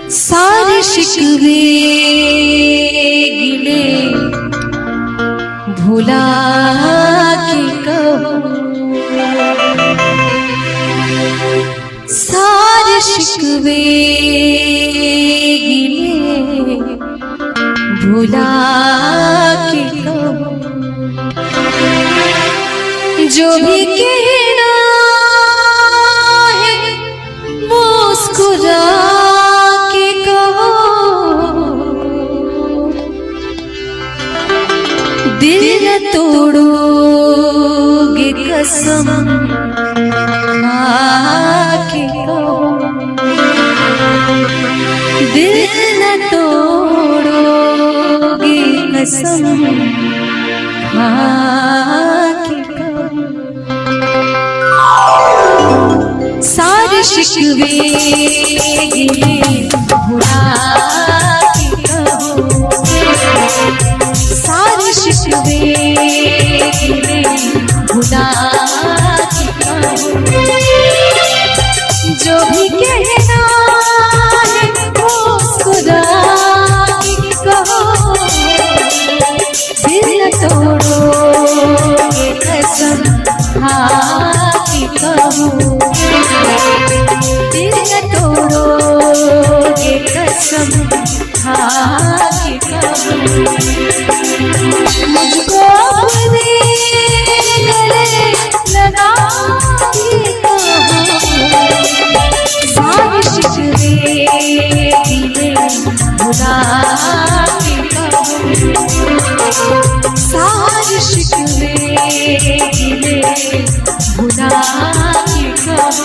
सारे शिकवे गिले भुला के कहो, सारे शिकवे गिले भुला के कहो, जो भी कहना है मुस्कुरा के कहो, दिल न तोड़ोगे कसम खा के कहो, दिल न तोड़ोगे कसम खा के कहो, सारे शिकवे गिले भुला के कहो, सारे शिकवे गिले भुला के कहो, जो भी कहना है मुस्कुरा के कहो, दिल न तोड़ोगे कसम खा के कहो, दिल न तोड़ोगे कसम खा के कहो, मुझको अपने गले लगा के कहो, सारे शिकवे गिले भुला के कहो, सारे शिकवे गिले भुला के कहो।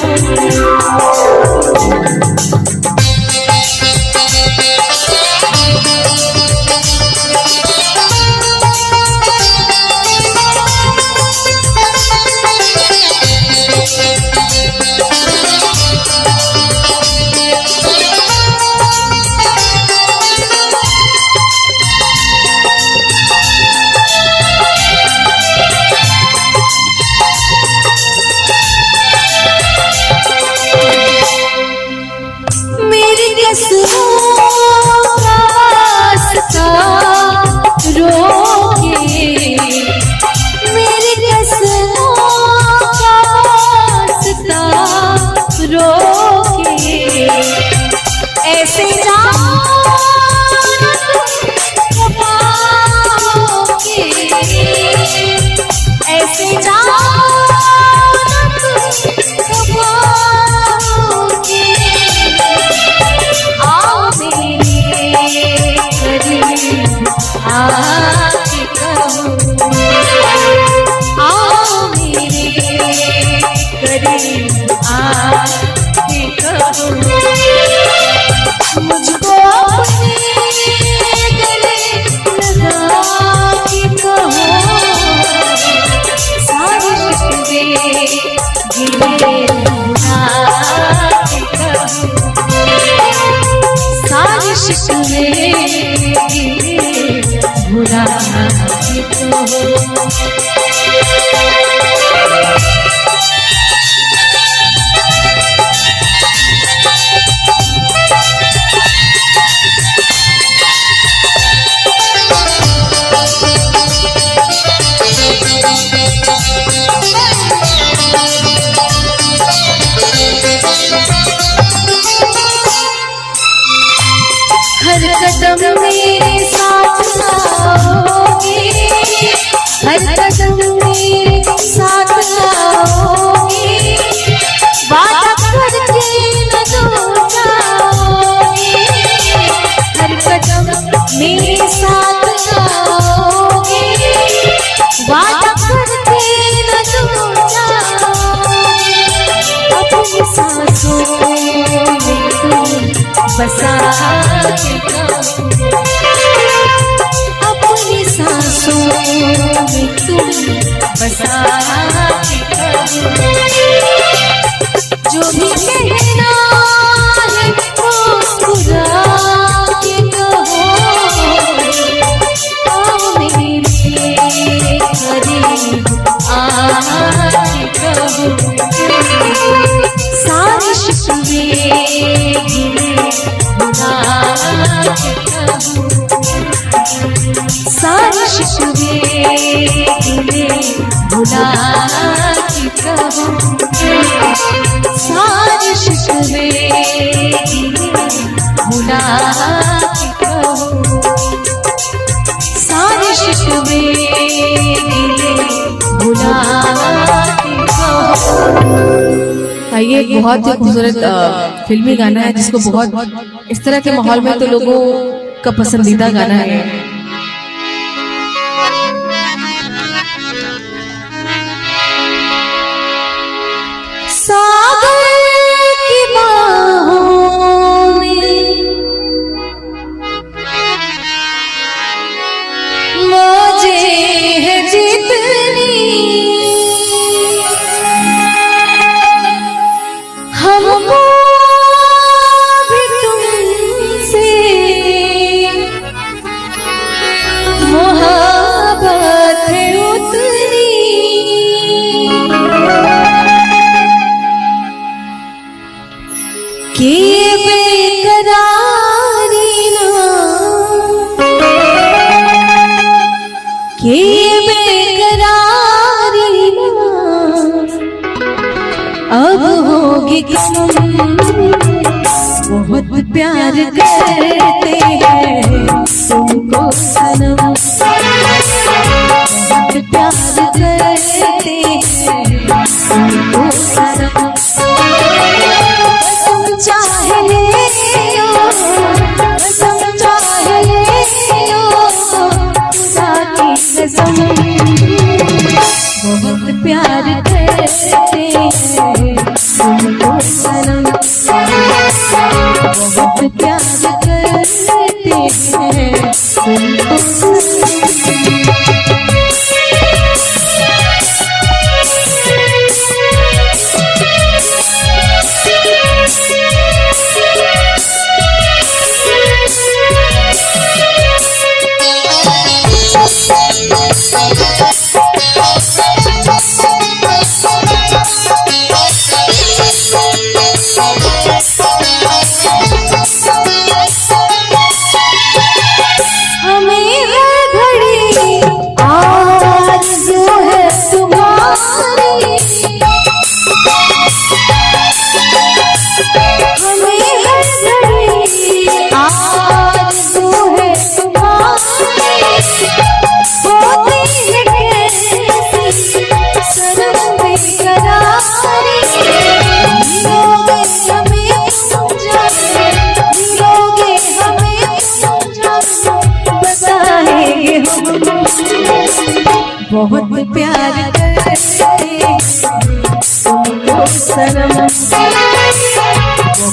ऐसे मुझको अपने गले लगा के कहो, सारे शिकवे गिले भुला के कहो, सारे शिकवे गिले भुला के कहो। हर कदम मेरे साथ आओगे, हर कदम मेरे साथ आओगे, वादा करके न दूर जाओगे, हर कदम मेरे साथ आओगे, वादा करके न दूर जाओगे, अपनी सांसों में तुम बसा के कहो, अपनी सांसों में तुम बसा के कहो, जो भी कहना है मुस्कुरा के कहो, आओ मेरे करीब आके कहो, सारे शिकवे गिले भुला के कहूँ, सारे शिकवे गिले भुला के कहूँ, सारे शिकवे गिले भुला के कहूँ, सारे शिकवे गिले भुला के कहूँ। ये एक बहुत ही खूबसूरत फिल्मी गाना है जिसको बहुत इस तरह के माहौल में तो लोगों का पसंदीदा गाना है। सागर की बाहों में मौजें हैं जितनी, हमको भी तुमसे मोहब्बत है उतनी, कि बेकरारी ना, कि बेकरारी ना अब होगी कसम, बहुत प्यार करते हैं तुमको सनम, बहुत प्यार करते हैं तुमको सनम, कसम चाहे ले लो, कसम चाहे ले लो, खुदा की कसम, बहुत प्यार करते हैं तुमको सनम, बहुत प्यार करते हैं तुमको सनम। बहुत प्यार करते तुमको सनम,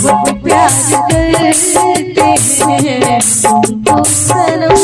बहुत प्यार करते हैं तुमको सनम।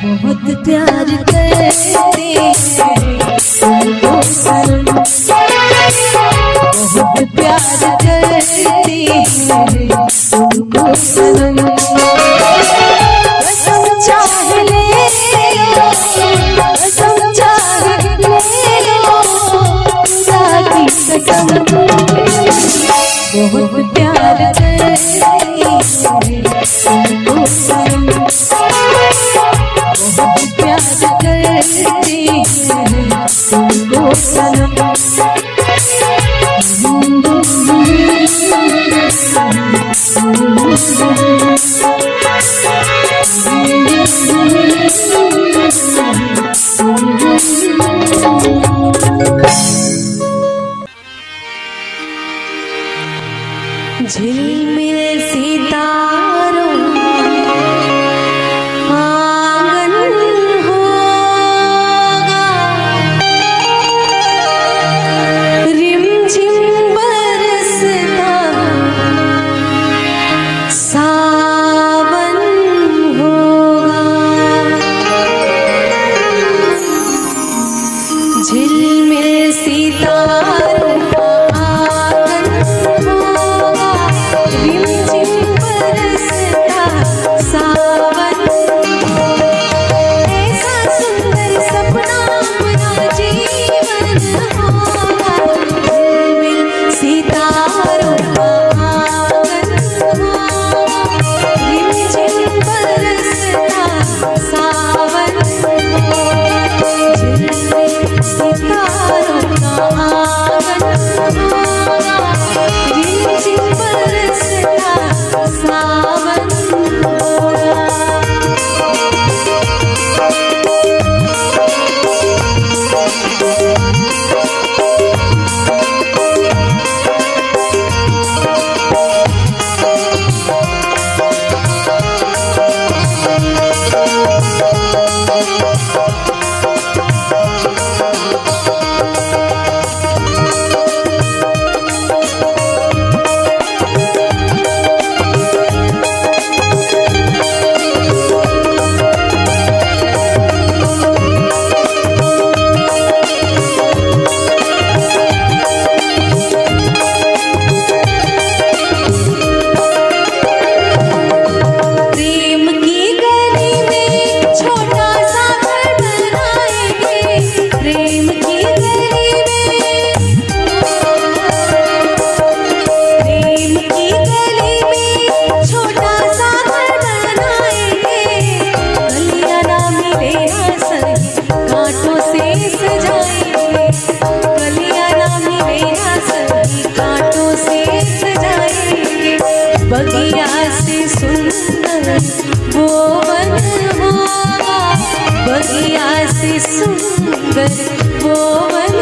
बहुत प्यार करते तुमको सनम, बहुत प्यार करते तुमको सनम, कसम चाहे ले लो, कसम चाहे ले लो, खुदा की कसम, बहुत प्यार करते तुमको सनम, बहुत प्यार करते तुमको सनम। झिलमिल सितारों आंगन होगा, रिमझिम बरसता सावन होगा। झिलमिल सितारों बगिया से सुंदर वो वन होगा, बगिया से सुंदर वो वन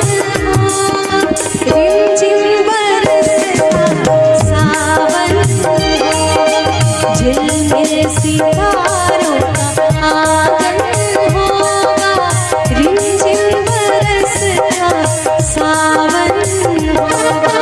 होगा। रिमझिम बरसता सावन होगा, झिलमिल सितारों का आंगन होगा, रिमझिम बरसता सावन होगा।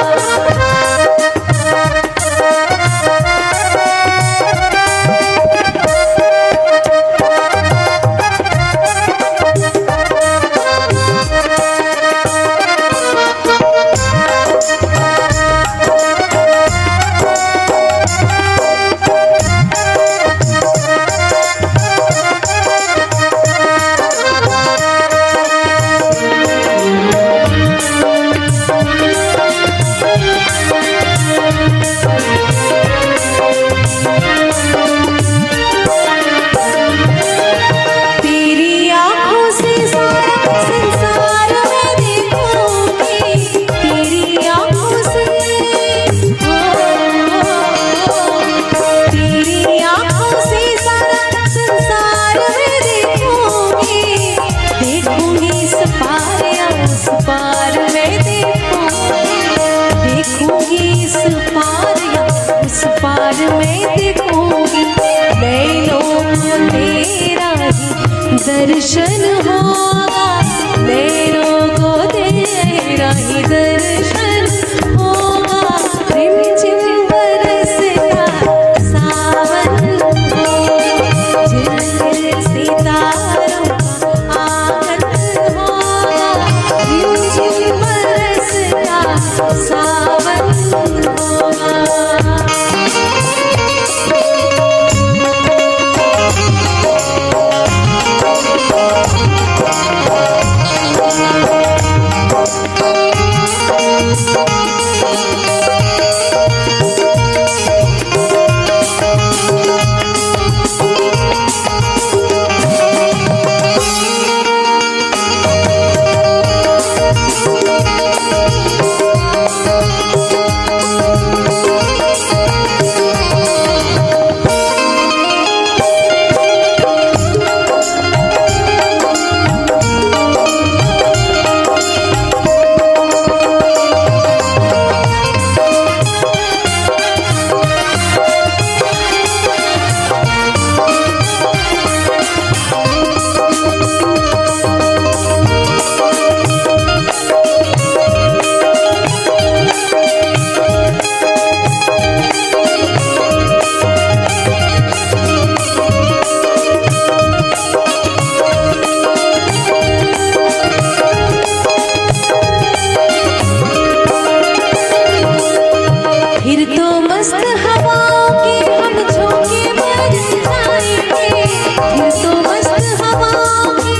दर्शन होगा, नैनों को तेरा ही दर्शन होगा। रिमझिम बरसता सावन होगा, झिलमिल सितारों का आंगन होगा, रिमझिम बरसता सावन होगा। मस्त हवाओं के हम झोंके बन जाएंगे, फिर तो मस्त हवाओं के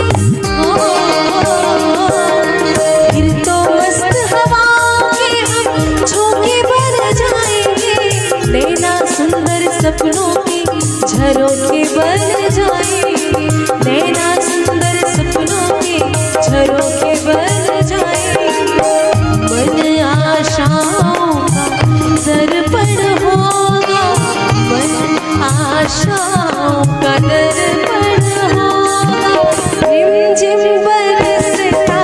फिर तो मस्त हवाओं के हम झोंके बन जाएंगे, नैना सुंदर सपनों के झरोखे बन जाएंगे, नैना सुंदर सपनों के झरोखे बन जाएंगे। मन आशाओं का दर्पण होगा, मन आशाओं का दर्पण होगा, रिमझिम बरसता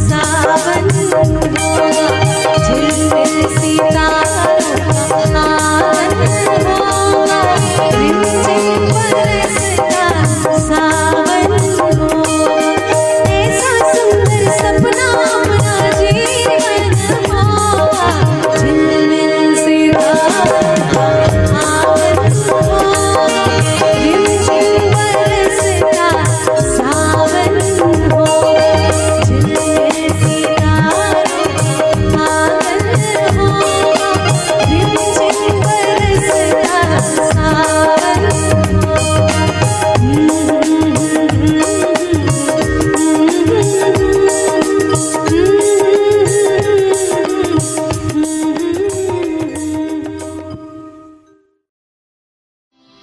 सावन होगा, झिलमिल सितारों का आंगन होगा, रिमझिम बरसता सावन होगा, ऐसा सुंदर सपना अपना जीवन होगा, झिलमिल सितारों का आंगन होगा, रिमझिम बरसता सावन होगा, झिलमिल सितारों का आंगन होगा, रिमझिम बरसता सावन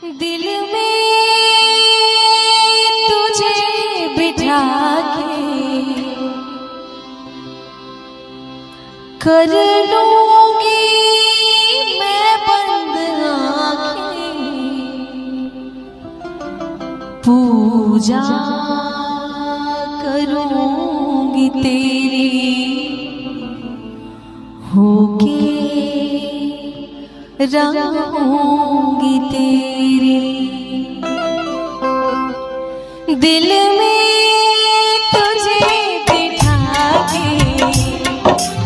दिल में तुझे बिठा के कर लूंगी मैं बंद आंखें, पूजा करूंगी तेरी होके रहूंगी तेरी। दिल में तुझे बिठा के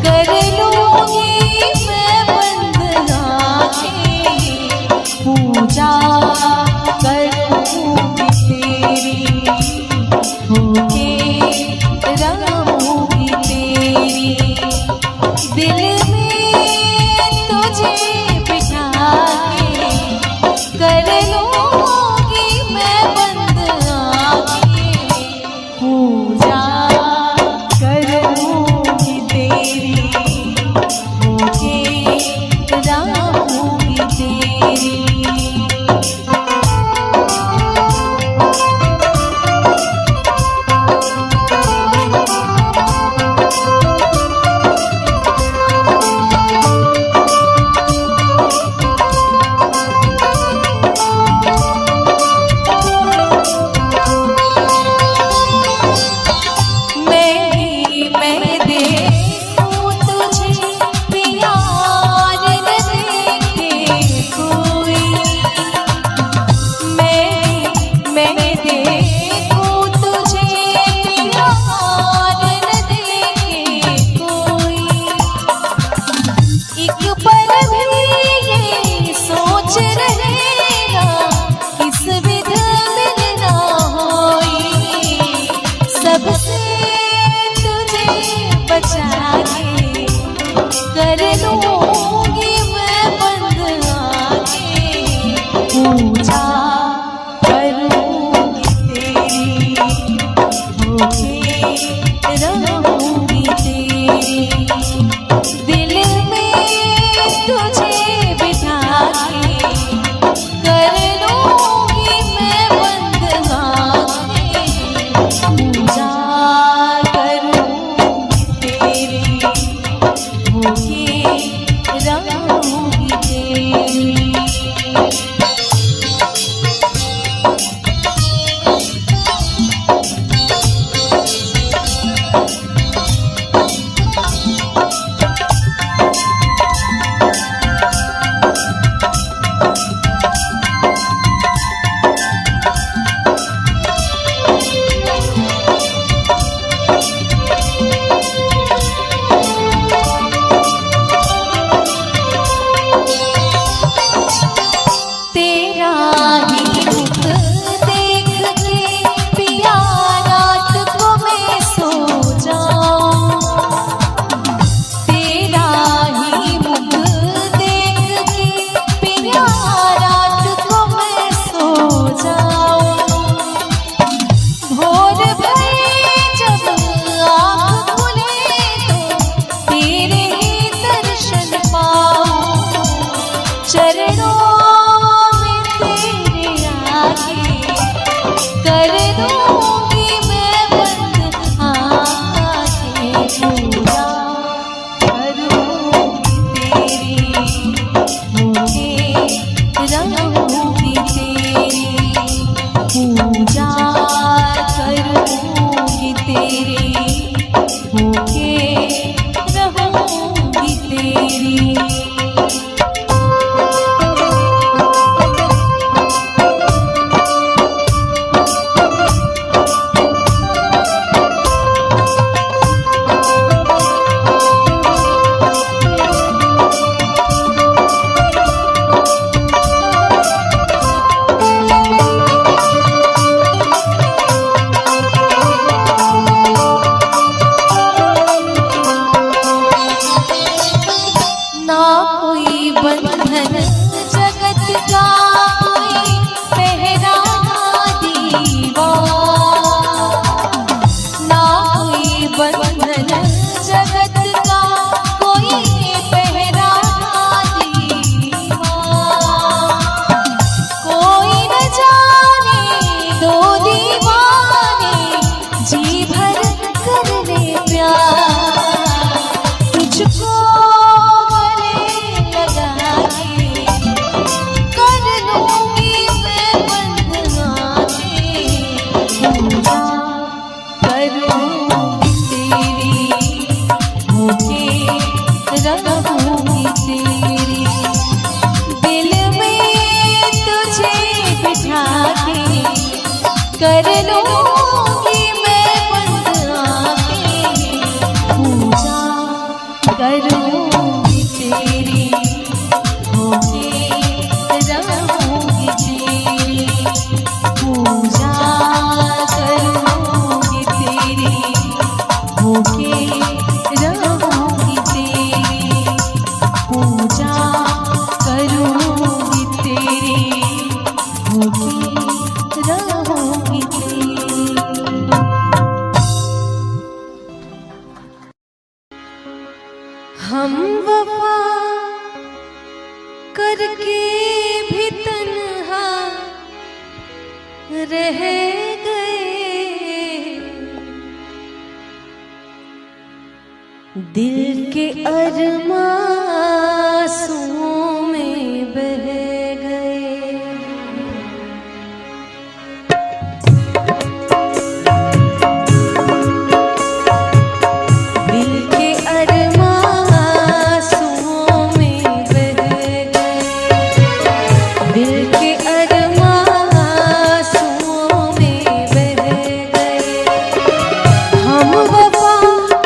कर लूंगी मैं बंद आंखें, पूजा करूंगी तेरी होके रहूंगी तेरी। दिल में तुझे बिठा के कर लूंगी मैं बंद आंखें, चरणों में तेरे आगे कर दूंगी मैं बंद आंखें, पूजा करूंगी तेरी, होके रहूंगी तेरी, पूजा करूंगी तेरी, होके रहूंगी तेरी। ना कोई बंधन जगत का, कोई पहरा दीवार, ना कोई बंधन जगत का, कोई पहरा दीवार, कोई न जाने दो दीवाने जी भर कर ले प्यार, तुझको रहूंगी तेरी, दिल में तुझे बिठा के कर लूंगी मैं बंद आंखें, पूजा करूंगी तेरी, होके रहूंगी तेरी, पूजा करूंगी तेरी, होके रहूंगी तेरी, पूजा करूंगी तेरी, होके रहूंगी तेरी। हम वफा करके भी तन्हा रह गए, दिल के अरमासूं में बह गए। दिल के अरमासूं में बह गए, दिल के अरमासूं में बह गए। हम वफा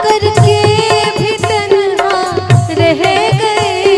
करके भी तन्हा रह गए,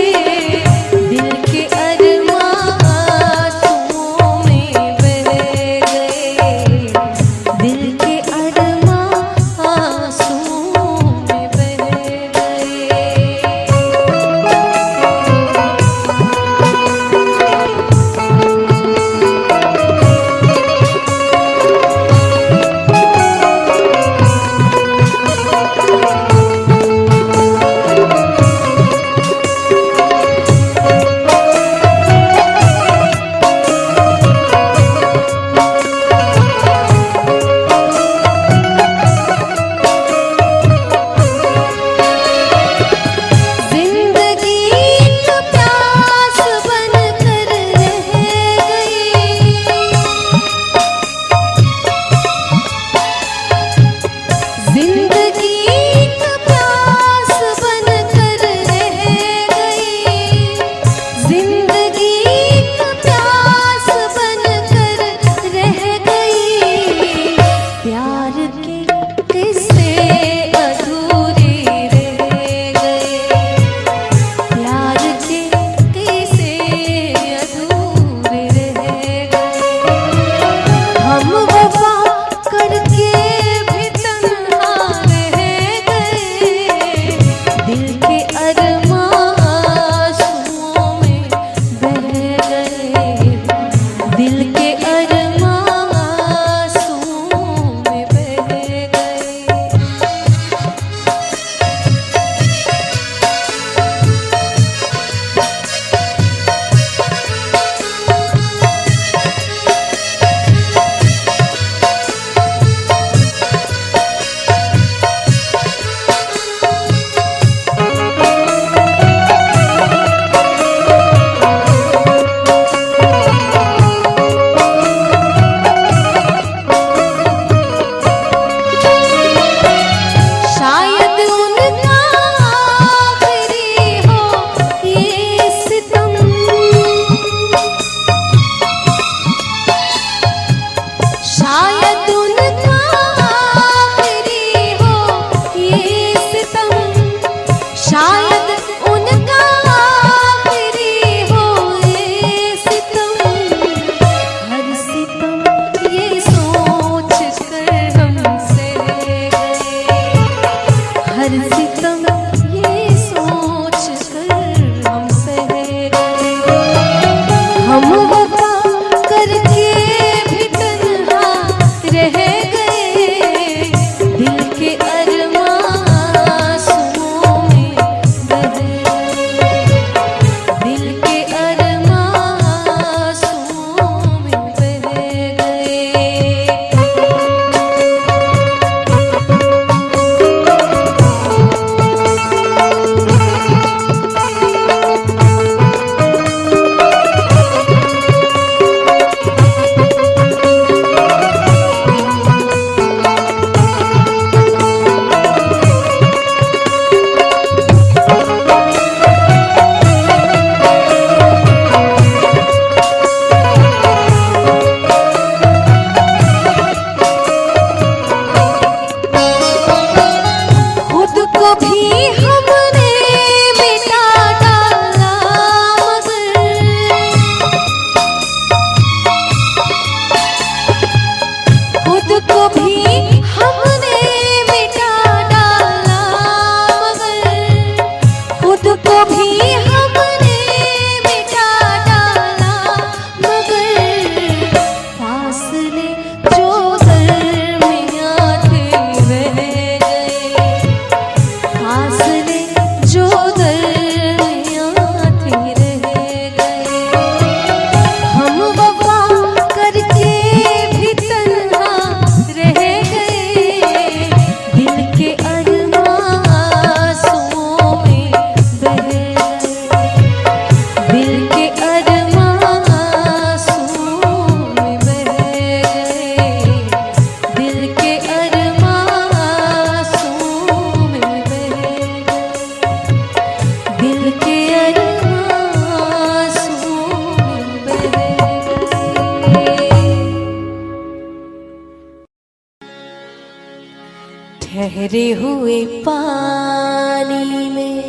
ठहरे हुए पानी में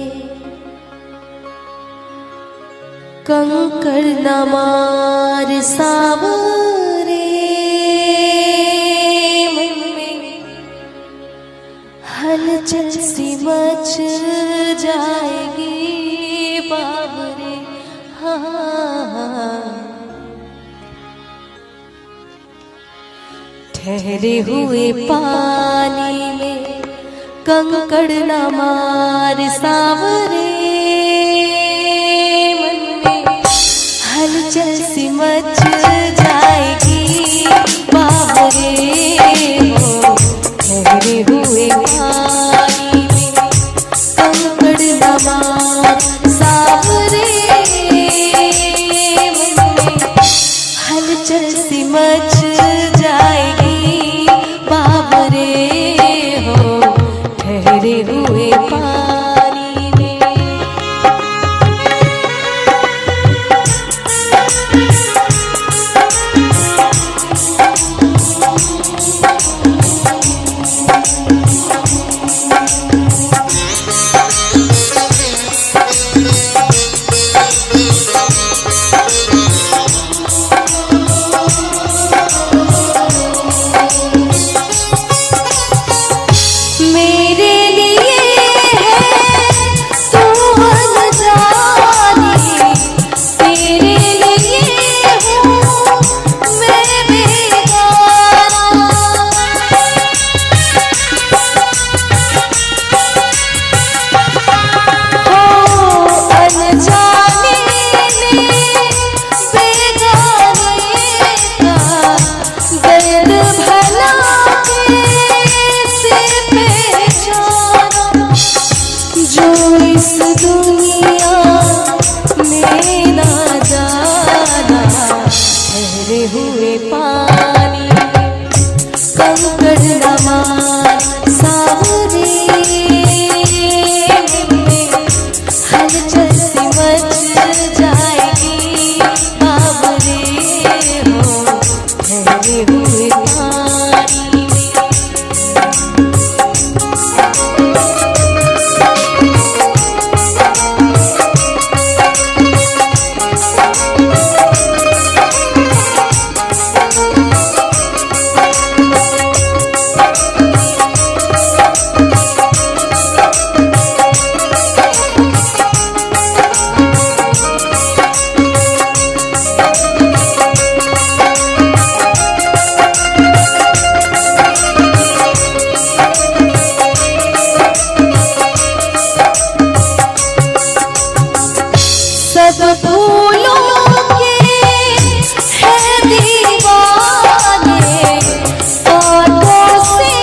कंकड़ न मार सावरे मन में हलचल सी मच जाएगी बाबरे। हाँ, ठहरे हुए पानी में कंकड़ न मार सावरे मन में हलचल सी मच जाएगी बाबरे। हो ठहरे हुए पानी में कंकड़ न मार सावरे मन में हलचल सी मच जाएगी बाबरे। हो ठहरे हुए पानी में हुए पानी कंकड़ न मार सावरे में हलचल सी मच जाएगी बाबरे। हो ठहरे हुए पानी में सब फूलों के हैं दीवाने कांटों से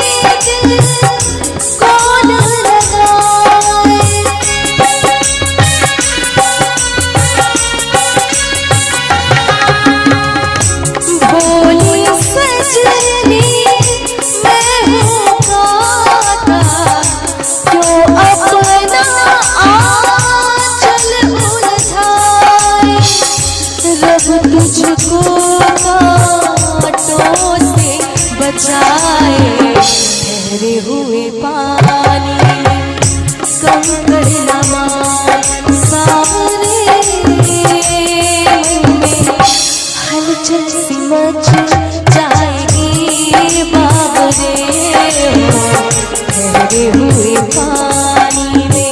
दिल कौन लगाए। भोली सजनी मैं हूँ गाता क्यों अपना आंचल रब तुझको कांटों से बचाए। ठहरे हुए पानी कंकड़ न मार सावरे में हलचल सी मच जाएगी बाबरे। हो ठहरे हुए पानी में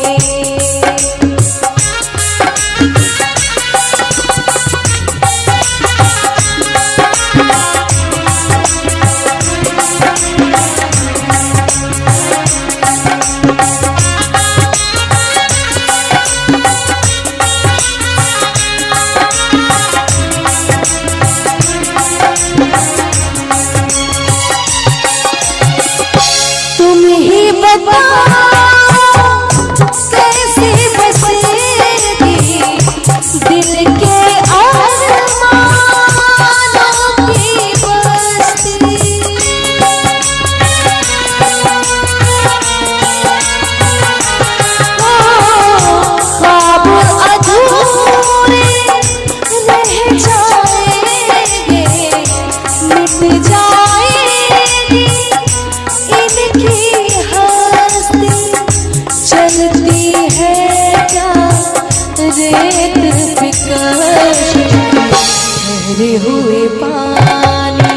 ठहरे हुए पानी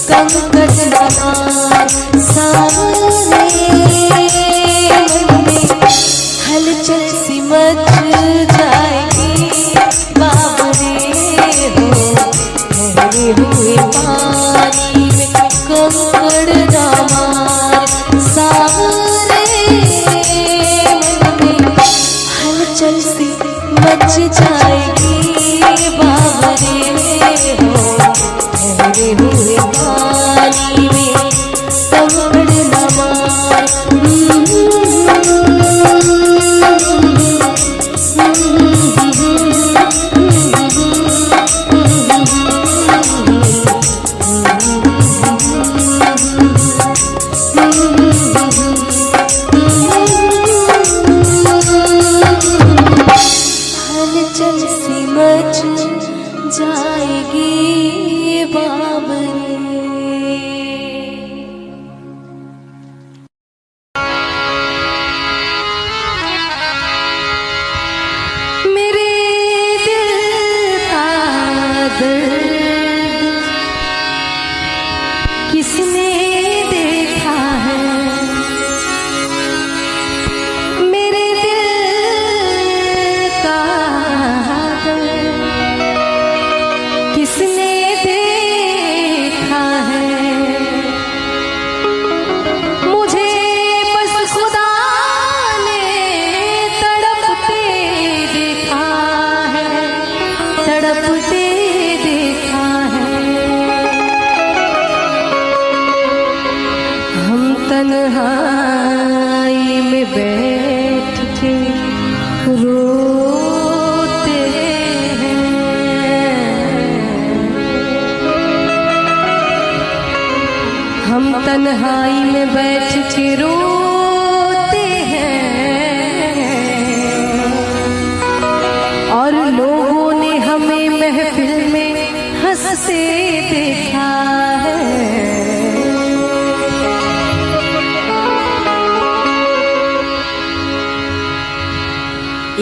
कंकड़ समान सामने मन में हलचल सी मच जाएगी बाबरे हो। ठहरे हुए पानी में कंकड़ समान सामने मन में हलचल सी मच जाएगी बाबरे हो। ठहरे हुए पानी में कंकड़ समान हलचल सी मच जाएगी बाबरे। मेरे दिल का दर्द किसने देखा है, मेरे दिल का दर्द किसने देखा है। मुझे बस खुदा ने तड़पते देखा है, तड़पते देखा है। हम तन्हाई में बैठ के रोते हैं, हम तन्हाई में बैठ के रोते हैं। और लोगों ने हमें महफिल में हंसते देखा है।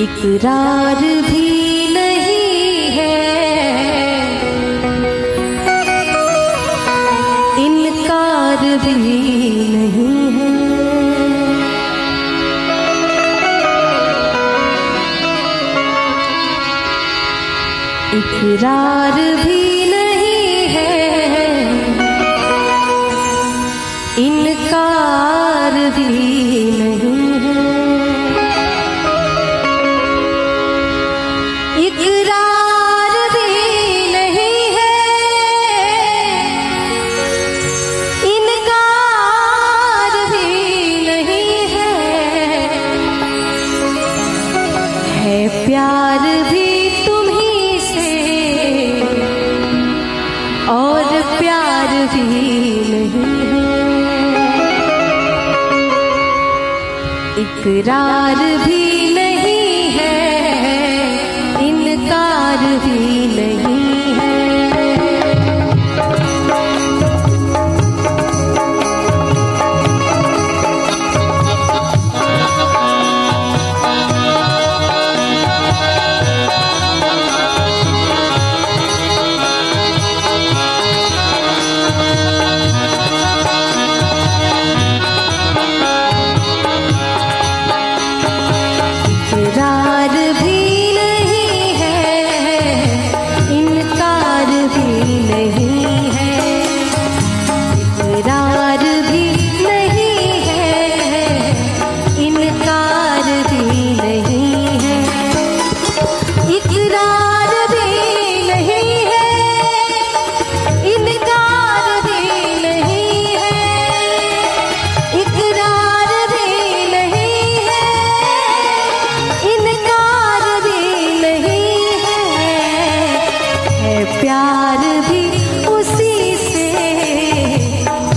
इकरार भी नहीं है, इनकार भी नहीं है। इकरार भी नहीं है, इनकार भी नहीं है। इकरार भी नहीं है, इनकार भी नहीं है। प्यार भी तुम्हीं से और प्यार भी नहीं है। इकरार भी नहीं है, इनकार भी नहीं है। इकरार भी नहीं है, इनकार भी नहीं है। इकरार भी नहीं है, इनकार भी नहीं है। इकरार भी नहीं है, इनकार भी नहीं है। इकरार भी नहीं है, इनकार भी नहीं है। प्यार भी उसी से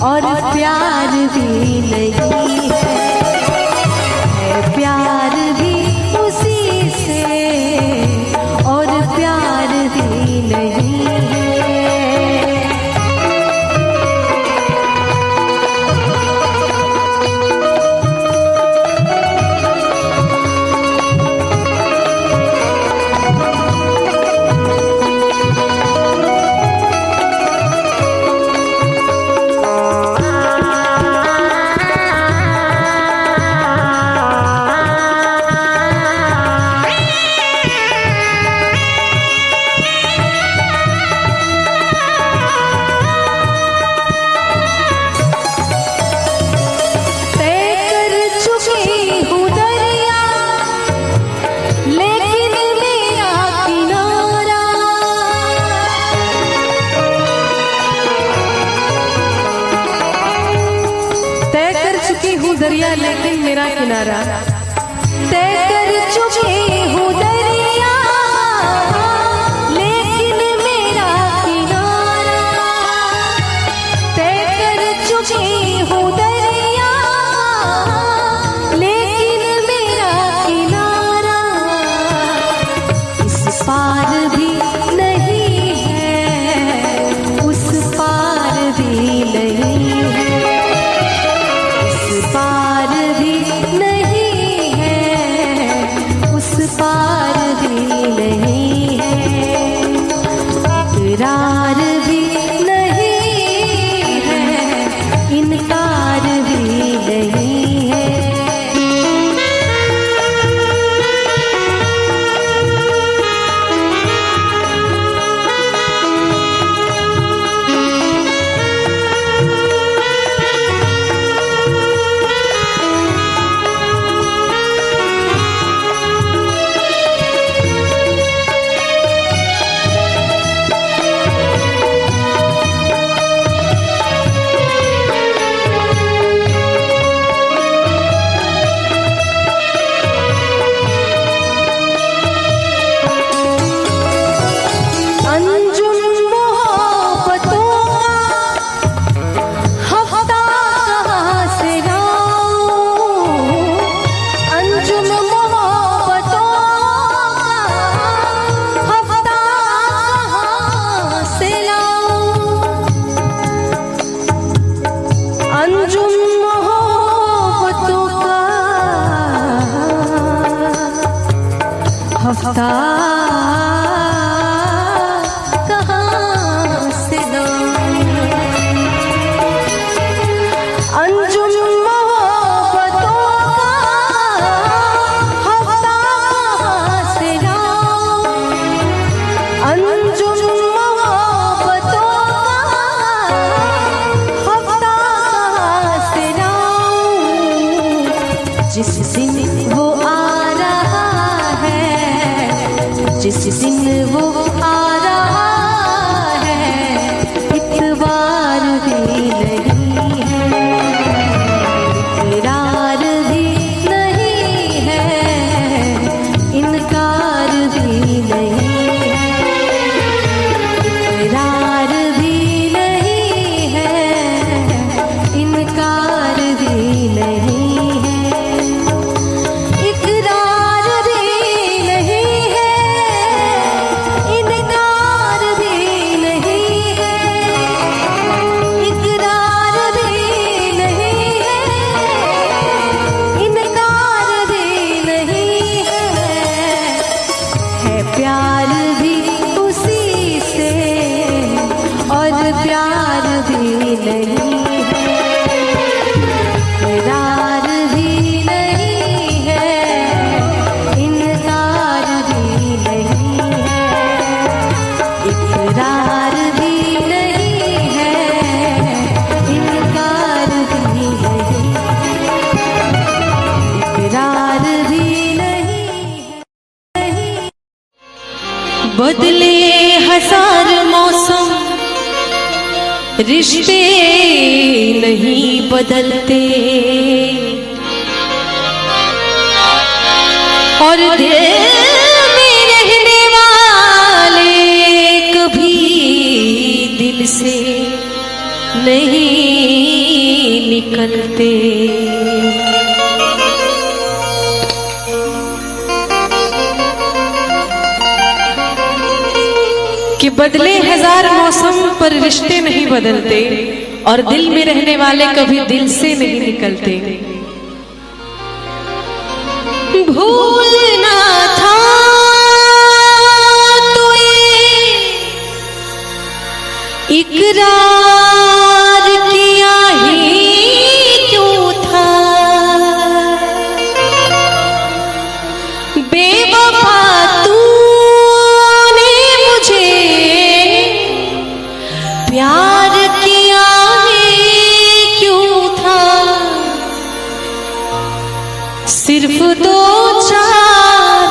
और प्यार भी नहीं है। प्यार भी उसी से और प्यार भी नहीं है। दरिया लेकिन मेरा किनारा। तय कर चुके हूँ दरिया लेकिन मेरा किनारा, तय कर चुके हूँ दरिया लेकिन मेरा किनारा, इस पार भी नहीं है उस पार भी नहीं है, इस पार भी नहीं है उस पार भी नहीं है, इकरार भी नहीं है इनकार भी नहीं है। हफ्ता कहाँ से लाऊं, अंजुम मोहब्बतों का हफ्ता कहाँ से लाऊं, अंजुम मोहब्बतों का हफ्ता कहाँ से लाऊं, जिस दिन वो आ रहा है, जिस दिन वो आ रहा है, इतवार भी नहीं है, इकरार भी नहीं है, इनकार भी नहीं है, इकरार भी नहीं है, इनकार भी नहीं है, इकरार भी नहीं है, इनकार भी नहीं है, इकरार भी नहीं है, इनकार भी नहीं है प्यार भी उसी से और प्यार भी नहीं है, इकरार भी नहीं है, इनकार भी नहीं है, इकरार भी नहीं है, इनकार भी नहीं, इकरार भी नहीं है। बदले हजार मौसम रिश्ते नहीं बदलते, और दिल में रहने वाले कभी दिल से नहीं निकलते। कि बदले हजार मौसम पर रिश्ते नहीं बदलते, और दिल में रहने वाले कभी दिल से नहीं निकलते। भूलना था तो ये इकरार किया ही क्यों था, बेवफा तूने मुझे प्यार किया ही क्यों था, सिर्फ दो चार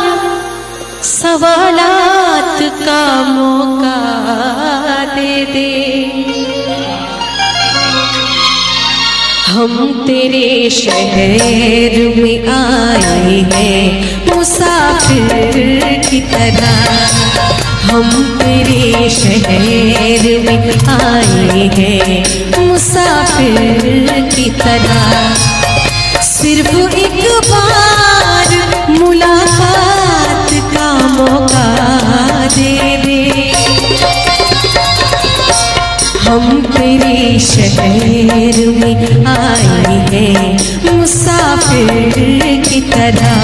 सवालात का मौका दे दे, तेरे शहर में आए हैं मुसाफिर की तरह। हम तेरे शहर में आए हैं मुसाफिर की तरह। सिर्फ एक बार मुलाकात का मौका दे दे। हम तेरे शहर में आए हैं मुसाफिर की तरह।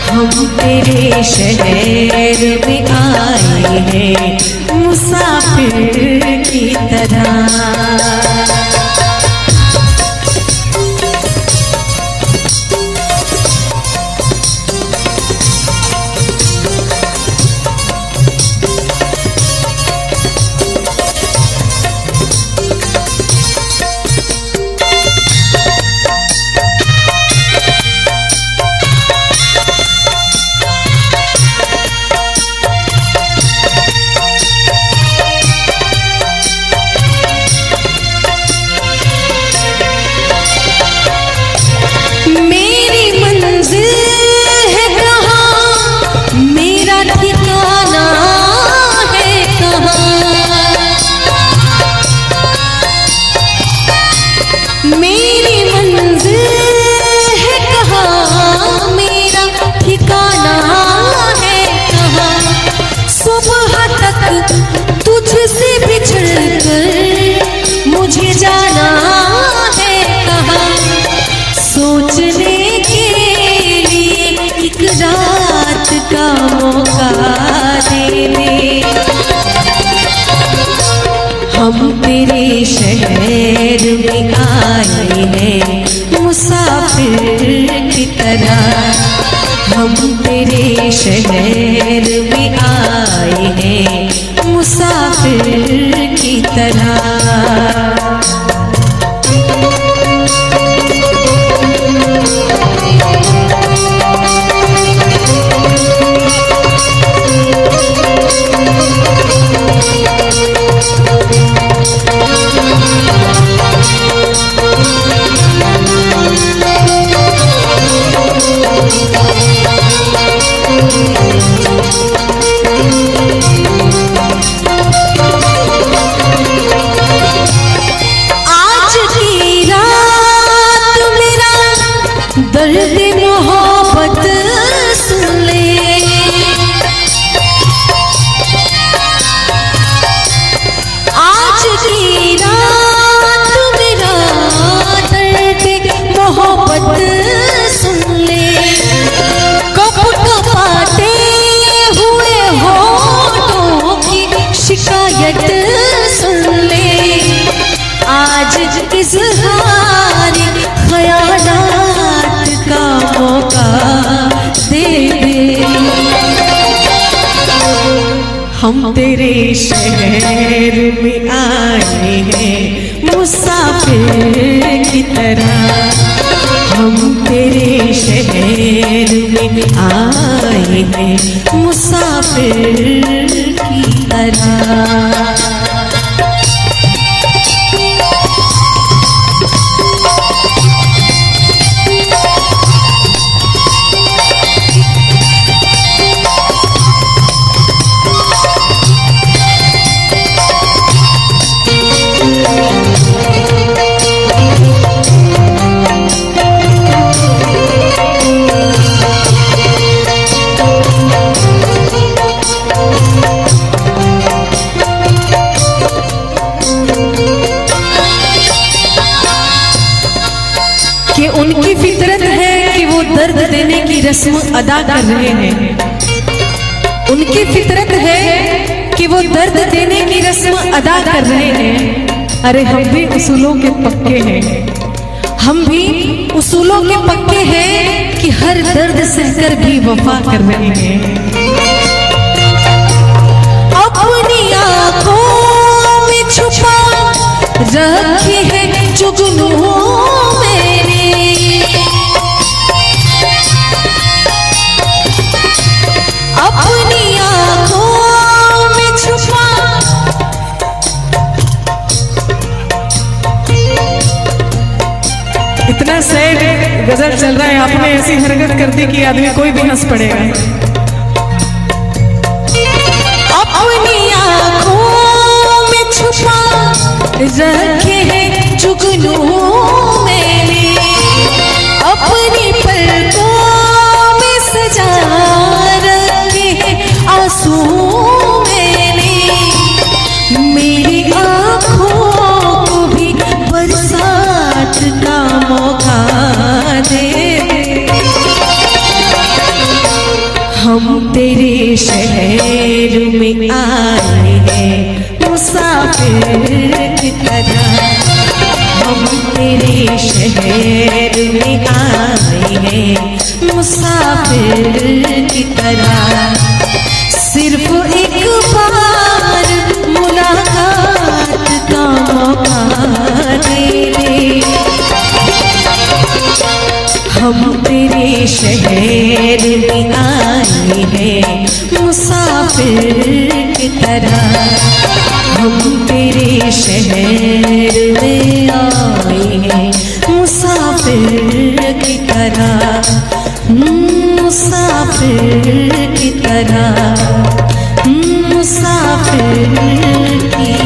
हम तेरे शहर में आए हैं मुसाफिर की तरह। तुझसे बिछड़ कर मुझे जाना है कहाँ। सोचने के लिए एक रात का मौका दे दे। हम तेरे शहर में आए हैं मुसाफिर की तरह। हम तेरे शहर में आए हैं मुसाफिर की तरह। दर्द मोहब्बत सुन ले। आज की रात मेरा दर्द मोहब्बत सुन ले। कब कपाते हुए होठों की शिकायत सुन ले। आज इज़हार ख़यालात का मौका दे दे। हम तेरे शहर में आए हैं मुसाफिर की तरह। हम तेरे शहर में आए हैं मुसाफिर की तरह। कि उनकी फितरत है कि वो दर्द देने की रस्म अदा कर रहे हैं। उनकी फितरत है कि वो दर्द देने की रस्म अदा कर रहे हैं। अरे हम भी उसूलों के पक्के हैं। हम भी उसूलों के पक्के हैं कि हर दर्द सहकर भी वफा कर रहे हैं। अपनी आँखों में छुपा रखी है जुगनू मेरे। अपनी आँखों में छुपा इतना चल रहा है, आपने ऐसी हरकत कर दी कि आदमी कोई भी हंस पड़ेगा। अपनी आँखों में छुपा रखे हैं जुगनू मैंने, अपनी पलकों में सजा रखे हैं आंसू मैंने, मेरी आँखों को भी बरसात का मौका दे। हम तेरे शहर में आए हैं मुसाफिर की तरह, हम तेरे शहर में आए हैं मुसाफिर की तरह, सिर्फ एक बार मुलाकात का मौका दे दे। हम तेरे शहर में आए हैं मुसाफिर की तरह, हम तेरे शहर में आए हैं मुसाफिर की तरह, मुसाफिर की तरह, मुसाफिर की